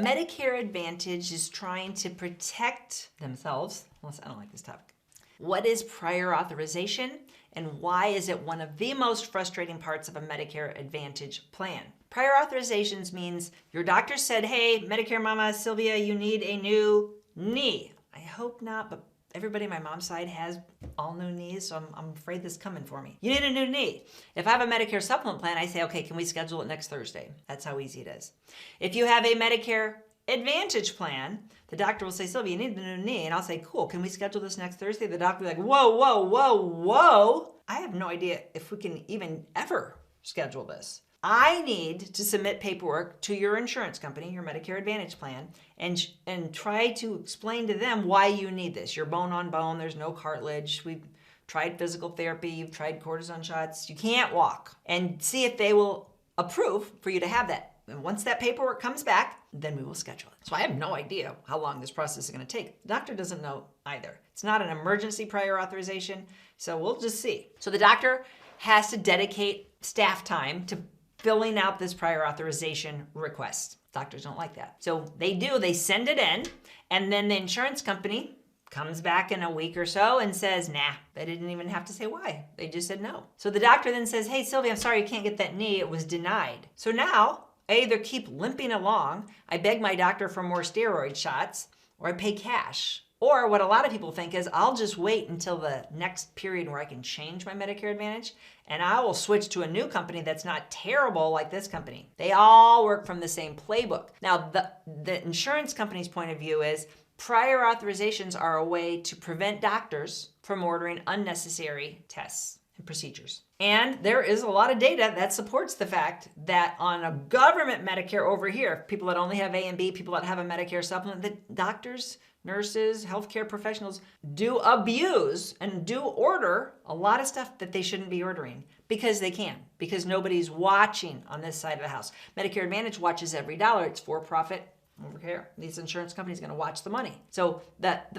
Medicare Advantage is trying to protect themselves. Unless I don't like this topic. What is prior authorization and why is it one of the most frustrating parts of a Medicare Advantage plan? Prior authorizations means your doctor said, hey, Medicare Mama Sylvia, you need a new knee. I hope not, but everybody on my mom's side has all new knees, so I'm afraid this is coming for me. You need a new knee. If I have a Medicare supplement plan, I say, okay, can we schedule it next Thursday? That's how easy it is. If you have a Medicare Advantage plan, the doctor will say, Sylvia, you need a new knee. And I'll say, cool, can we schedule this next Thursday? The doctor will be like, whoa, whoa, whoa, whoa. I have no idea if we can even ever schedule this. I need to submit paperwork to your insurance company, your Medicare Advantage plan, and try to explain to them why you need this. You're bone on bone, there's no cartilage. We've tried physical therapy, you've tried cortisone shots, you can't walk. And see if they will approve for you to have that. And once that paperwork comes back, then we will schedule it. So I have no idea how long this process is going to take. The doctor doesn't know either. It's not an emergency prior authorization, so we'll just see. So the doctor has to dedicate staff time to filling out this prior authorization request. Doctors don't like that. So they send it in, and then the insurance company comes back in a week or so and says, nah, they didn't even have to say why. They just said no. So the doctor then says, hey, Sylvia, I'm sorry you can't get that knee. It was denied. So now I either keep limping along, I beg my doctor for more steroid shots, or I pay cash. Or what a lot of people think is I'll just wait until the next period where I can change my Medicare Advantage and I will switch to a new company that's not terrible like this company. They all work from the same playbook. Now, the insurance company's point of view is prior authorizations are a way to prevent doctors from ordering unnecessary tests and procedures. And there is a lot of data that supports the fact that on a government Medicare over here, people that only have A and B, people that have a Medicare supplement, that doctors, nurses, healthcare professionals do abuse and do order a lot of stuff that they shouldn't be ordering because they can, because nobody's watching on this side of the house. Medicare Advantage watches every dollar. It's for profit over here. These insurance companies are going to watch the money. So that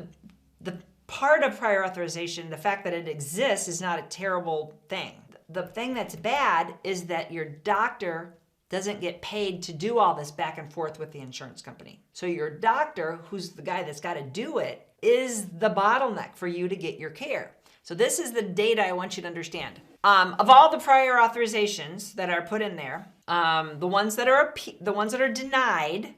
the part of prior authorization, the fact that it exists is not a terrible thing. The thing that's bad is that your doctor doesn't get paid to do all this back and forth with the insurance company. So your doctor, who's the guy that's got to do it, is the bottleneck for you to get your care. So this is the data I want you to understand. Of all the prior authorizations that are put in there, the ones that are denied,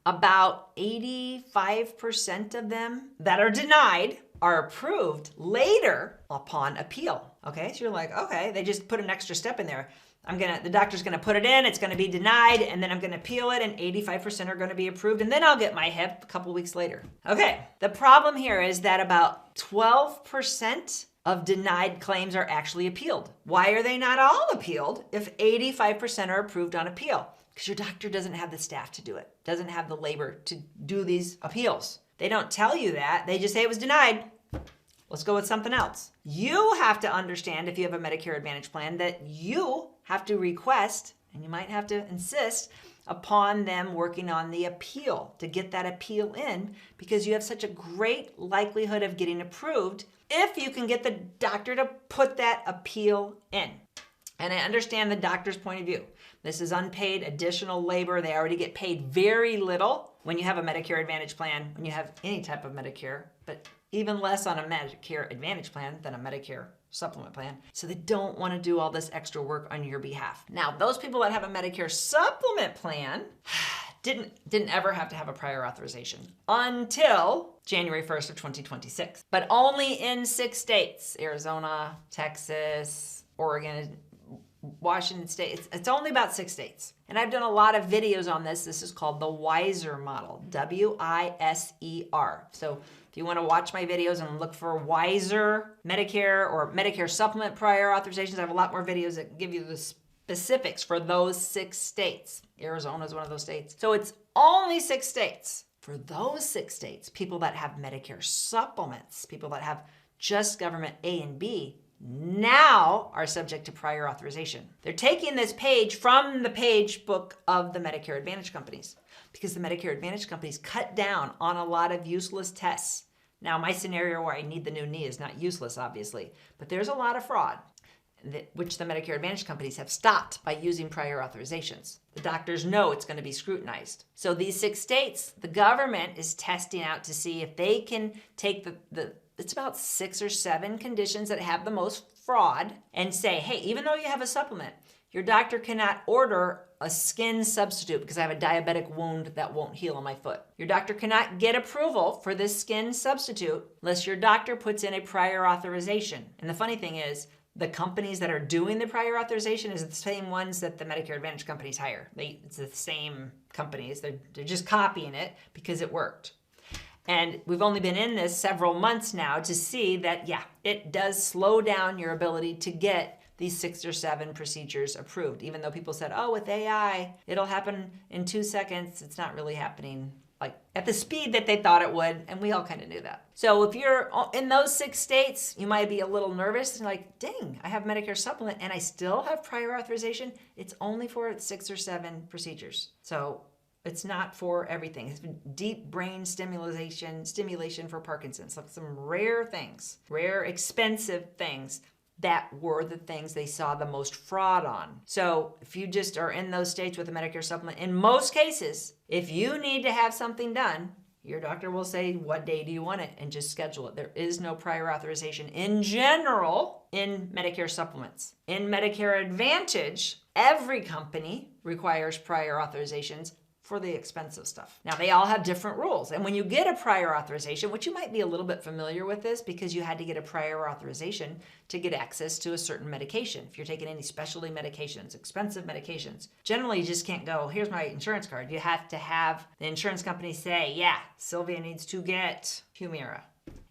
about 85% of them that are denied are approved later upon appeal. Okay, so you're like, okay, they just put an extra step in there. The doctor's gonna put it in, it's gonna be denied, and then I'm gonna appeal it, and 85% are gonna be approved, and then I'll get my hip a couple weeks later. Okay, the problem here is that about 12% of denied claims are actually appealed. Why are they not all appealed if 85% are approved on appeal? Because your doctor doesn't have the staff to do it, doesn't have the labor to do these appeals. They don't tell you that, they just say it was denied. Let's go with something else. You have to understand, if you have a Medicare Advantage plan, that you have to request, and you might have to insist upon them working on the appeal to get that appeal in, because you have such a great likelihood of getting approved if you can get the doctor to put that appeal in. And I understand the doctor's point of view. This is unpaid additional labor. They already get paid very little when you have a Medicare Advantage plan, when you have any type of Medicare, but even less on a Medicare Advantage plan than a Medicare supplement plan. So they don't want to do all this extra work on your behalf. Now, those people that have a Medicare supplement plan didn't ever have to have a prior authorization until January 1st of 2026, but only in 6 states: Arizona, Texas, Oregon, Washington State. It's only about 6 states. And I've done a lot of videos on this. This is called the WISER model, W-I-S-E-R. So if you want to watch my videos and look for WISER Medicare or Medicare supplement prior authorizations, I have a lot more videos that give you the specifics for those 6 states. Arizona is one of those states. So it's only 6 states. For those 6 states, people that have Medicare supplements, people that have just government A and B, now are subject to prior authorization. They're taking this page from the page book of the Medicare Advantage companies, because the Medicare Advantage companies cut down on a lot of useless tests. Now, my scenario where I need the new knee is not useless, obviously, but there's a lot of fraud. which the Medicare Advantage companies have stopped by using prior authorizations. The doctors know it's going to be scrutinized. So these 6 states, the government is testing out to see if they can take it's about 6 or 7 conditions that have the most fraud and say, hey, even though you have a supplement, your doctor cannot order a skin substitute because I have a diabetic wound that won't heal on my foot. Your doctor cannot get approval for this skin substitute unless your doctor puts in a prior authorization. And the funny thing is, the companies that are doing the prior authorization is the same ones that the Medicare Advantage companies hire. It's the same companies. They're just copying it because it worked. And we've only been in this several months now to see that, yeah, it does slow down your ability to get these 6 or 7 procedures approved. Even though people said, oh, with AI, it'll happen in 2 seconds. It's not really happening like at the speed that they thought it would, and we all kind of knew that. So if you're in those 6 states, you might be a little nervous and like, dang, I have Medicare supplement and I still have prior authorization. It's only for 6 or 7 procedures. So it's not for everything. It's deep brain stimulation for Parkinson's, like some rare things, rare expensive things that were the things they saw the most fraud on. So if you just are in those states with a Medicare supplement, in most cases, if you need to have something done, your doctor will say, what day do you want it? And just schedule it. There is no prior authorization in general in Medicare supplements. In Medicare Advantage, every company requires prior authorizations for the expensive stuff. Now, they all have different rules. And when you get a prior authorization, which you might be a little bit familiar with this because you had to get a prior authorization to get access to a certain medication. If you're taking any specialty medications, expensive medications, generally you just can't go, here's my insurance card. You have to have the insurance company say, yeah, Sylvia needs to get Humira.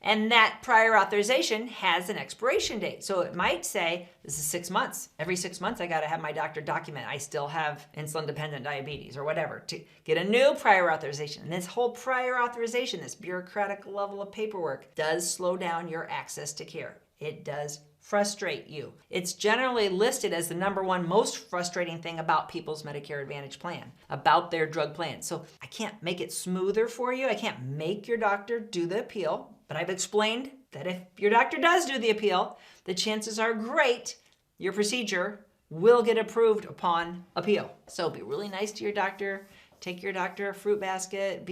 And that prior authorization has an expiration date. So it might say, this is 6 months. Every 6 months, I got to have my doctor document I still have insulin-dependent diabetes or whatever to get a new prior authorization. And this whole prior authorization, this bureaucratic level of paperwork, does slow down your access to care. It does frustrate you. It's generally listed as the #1 most frustrating thing about people's Medicare Advantage plan, about their drug plan. So I can't make it smoother for you. I can't make your doctor do the appeal. But I've explained that if your doctor does do the appeal, the chances are great your procedure will get approved upon appeal. So be really nice to your doctor. Take your doctor a fruit basket.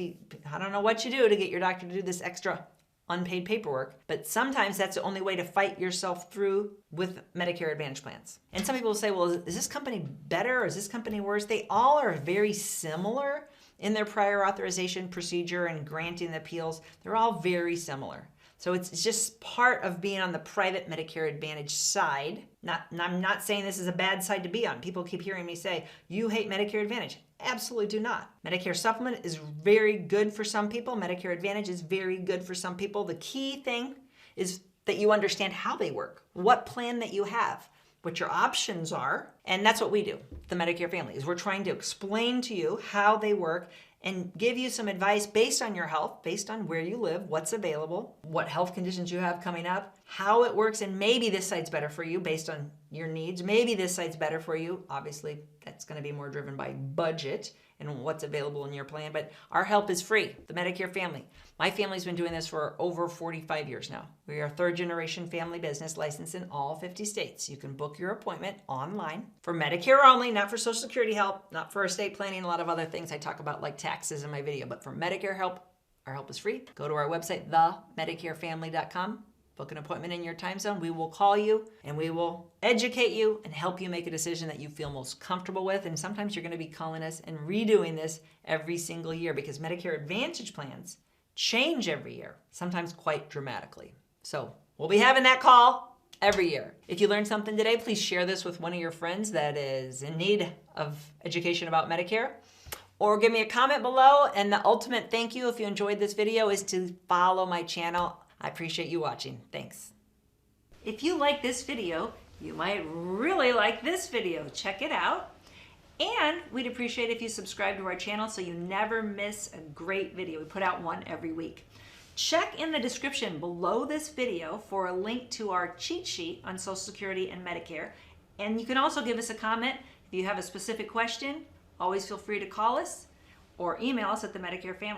I don't know what you do to get your doctor to do this extra unpaid paperwork, but sometimes that's the only way to fight yourself through with Medicare Advantage plans. And some people will say, well, is this company better or is this company worse? They all are very similar in their prior authorization procedure and granting the appeals. They're all very similar. So it's just part of being on the private Medicare Advantage side. I'm not saying this is a bad side to be on. People keep hearing me say, you hate Medicare Advantage. Absolutely do not. Medicare supplement is very good for some people. Medicare Advantage is very good for some people. The key thing is that you understand how they work, what plan that you have, what your options are. And that's what we do, the Medicare family, is we're trying to explain to you how they work and give you some advice based on your health, based on where you live, what's available, what health conditions you have coming up, how it works, and maybe this side's better for you based on your needs. Maybe this side's better for you. Obviously, that's going to be more driven by budget and what's available in your plan, but our help is free, the Medicare family. My family's been doing this for over 45 years now. We are a 3rd-generation family business licensed in all 50 states. You can book your appointment online for Medicare only, not for Social Security help, not for estate planning, a lot of other things I talk about like taxes in my video, but for Medicare help, our help is free. Go to our website, themedicarefamily.com. Book an appointment in your time zone. We will call you and we will educate you and help you make a decision that you feel most comfortable with. And sometimes you're going to be calling us and redoing this every single year because Medicare Advantage plans change every year, sometimes quite dramatically. So we'll be having that call every year. If you learned something today, please share this with one of your friends that is in need of education about Medicare. Or give me a comment below. And the ultimate thank you if you enjoyed this video is to follow my channel. I appreciate you watching. Thanks. If you like this video, you might really like this video. Check it out. And we'd appreciate if you subscribe to our channel so you never miss a great video. We put out one every week. Check in the description below this video for a link to our cheat sheet on Social Security and Medicare. And you can also give us a comment if you have a specific question. Always feel free to call us or email us at the Medicare Family.